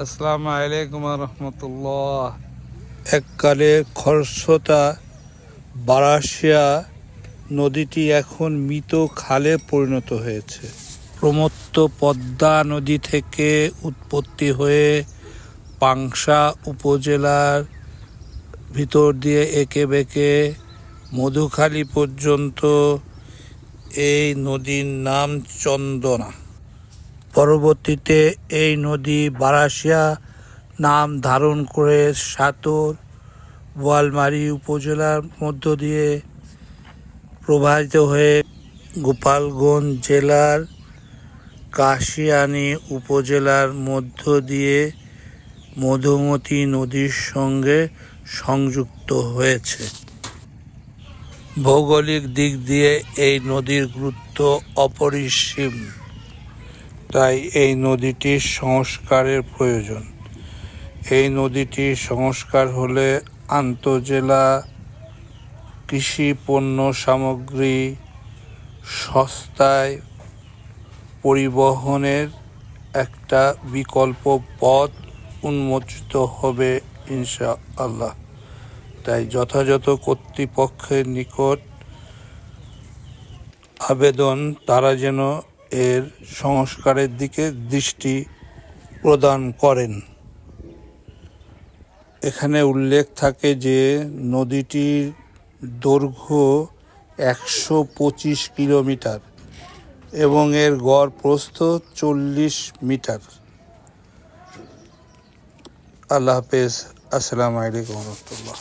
আসসালামু আলাইকুম রহমতুল্লাহ। এককালে খরস্রোতা বারাসিয়া নদীটি এখন মৃত খালে পরিণত হয়েছে। প্রমত্ত পদ্মা নদী থেকে উৎপত্তি হয়ে পাংশা উপজেলার ভিতর দিয়ে এঁকে বেঁকে মধুখালী পর্যন্ত এই নদীর নাম চন্দনা। পরবর্তীতে এই নদী বারাসিয়া নাম ধারণ করে সাতর বোয়ালমারী উপজেলার মধ্য দিয়ে প্রবাহিত হয়ে গোপালগঞ্জ জেলার কাশিয়ানী উপজেলার মধ্য দিয়ে মধুমতি নদীর সঙ্গে সংযুক্ত হয়েছে। ভৌগোলিক দিক দিয়ে এই নদীর গুরুত্ব অপরিসীম, তাই এই নদীটির সংস্কারের প্রয়োজন। এই নদীটির সংস্কার হলে আন্তঃজেলা কৃষি পণ্য সামগ্রী সস্তায় পরিবহনের একটা বিকল্প পথ উন্মোচিত হবে ইনশাআল্লাহ। তাই যথাযথ কর্তৃপক্ষের নিকট আবেদন, তারা যেন এর সংস্কারের দিকে দৃষ্টি প্রদান করেন। এখানে উল্লেখ থাকে যে নদীটির দৈর্ঘ্য 125 কিলোমিটার এবং এর গড় প্রস্থ 40 মিটার। আল্লাহ হাফেজ। আসসালামু আলাইকুম রহমতুল্লাহ।